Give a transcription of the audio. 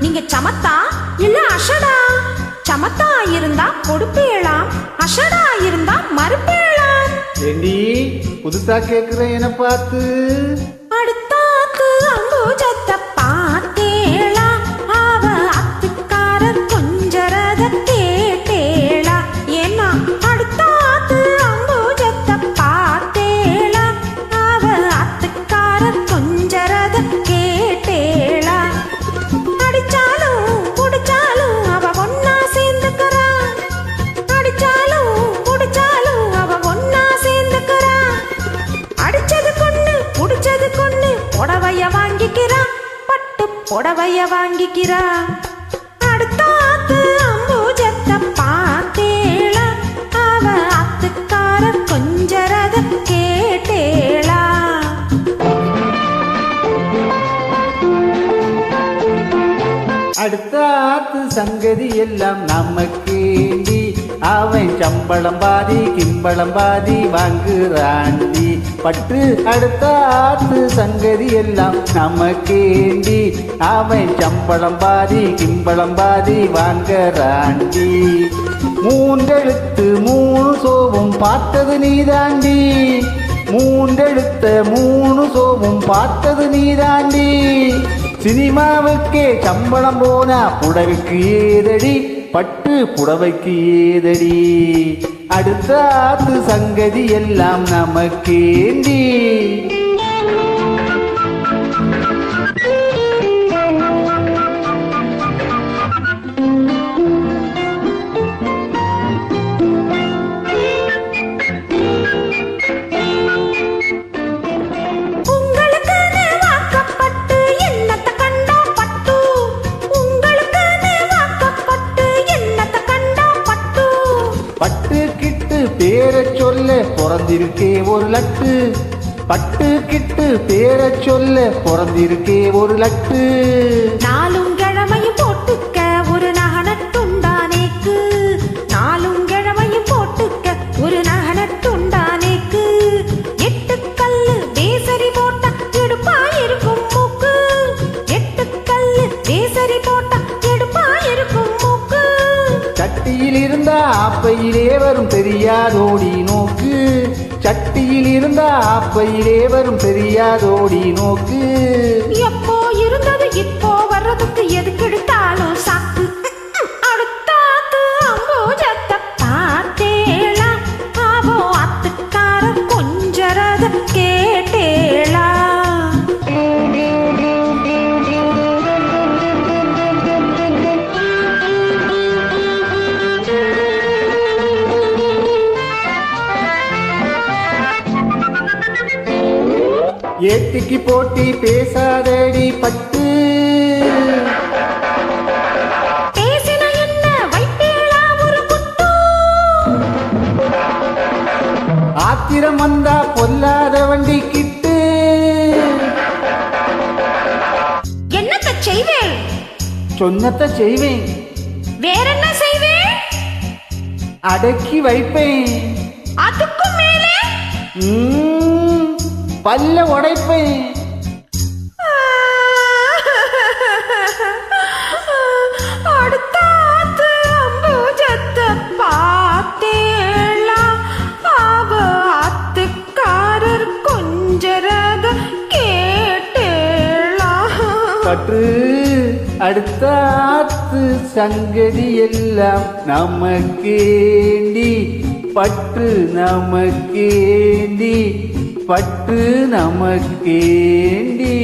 நீங்க சமத்தா இல்ல அஷடா? சமத்தா இருந்தா கொடுப்பேளாம், அஷடா இருந்தா மறுப்பேளாம். ஏண்டி புதுசா கேக்குறேன் என்ன பார்த்து? அடுத்தாத்து அம்பூஜத்தை பார்த்தேளா, அவ அத்துக்காரர் கொஞ்சரத கேட்டேளா. ஏன்னா அடுத்தாத்து அம்பூஜத்தை பார்த்தேளா, அவ அத்துக்காரர் கொஞ்சரத கேட்டேளா. அடிச்சாலும் புடிச்சாலும் அவ ஒன்னா சேர்ந்துக்கிறா, அடிச்சாலும் புடிச்சாலும் அவ ஒன்னா சேர்ந்துக்கிறா. அடிச்சது கொண்டு புடிச்சது கொண்டு புடவைய வாங்கிக்கிறா, பட்டு புடவைய வாங்கிக்கிறா. அடுத்தாத்து அம்பூஜத்தை பார்த்தேளா, அவ அத்துக்காரர் கொஞ்சரத கேட்டேளா. அடுத்த ஆத்து சங்கதி எல்லாம் நமக்கேண்டி, அவன் சம்பளம் பாதி கிம்பளம் பாதி வாங்குறாண்டி. பட்டு அடுத்த ஆத்து சங்கதி எல்லாம் நமக்கேண்டி, அவன் சம்பளம் பாதி கிம்பளம் பாதி வாங்குறாண்டி. மூன்றெழுத்து மூணு சோவும் பார்த்தது நீதாண்டி, மூன்றெழுத்த மூணு சோவும் பார்த்தது நீதாண்டி. சினிமாவுக்கே சம்பளம் போனா புடவைக்கு ஏதடி, பட்டு புடவைக்கு ஏதடி. அடுத்த ஆத்து சங்கதி எல்லாம் நமக்கேண்டி. பட்டு கிட்டு பேரை சொல்ல பிறந்திருக்கே ஒரு லட்டு, பட்டு கிட்டு பேரை சொல்ல பிறந்திருக்கே ஒரு லட்டு. நாலும் கிழமையும் போட்டுக்க ஒரு நகனட்டுண்டானேக்கு, நாலும் கிழமையும் போட்டுக்க ஒரு நகனட்டுண்டானேக்கு. எட்டு கல்லு வேசரி போட்டா எடுப்பா இருக்கும் மூக்கு, எட்டு கல்லு வேசரி போட்டா எடுப்பா இருக்கும் மூக்கு. சட்டியில் இருந்தா ஆப்பையிலே வரும் தெரியாதோடி நோக்கு, சட்டியில் இருந்தா ஆப்பையிலே வரும் தெரியாதோடி நோக்கு. எப்போ இருந்தது இப்போ வர்றதுக்கு எதுக்கு எடுத்தாலும் சாக்கு. அடுத்தாத்து அம்பூஜத்தை பார்த்தேளா, அவோ அத்துக்காரர் கொஞ்சரத கேட்டேளா. ஏட்டிக்கு போட்டி பேசாதடி பட்டு, பேசின என்ன வைப்பேளா ஒரு குட்டு. ஆத்திரம் வந்தா பொல்லாத வண்டி கிட்டு. என்னத்த செய்வேன்? சொன்னத்தை செய்வேன், வேறென்ன செய்வேன்? அடக்கி வைப்பேன், அதுக்கும் மேலே பல்ல உடைப்பேன். அடுத்தாத்து அம்பூஜத்தை பார்த்தேளா, அவ அத்துக்காரர் கொஞ்சரத கேட்டேளா. பட்டு அடுத்த ஆத்து சங்கதி எல்லாம் நமக்கேண்டி, பட்டு நமக்கேண்டி, பட்டு நமக்கேண்டி.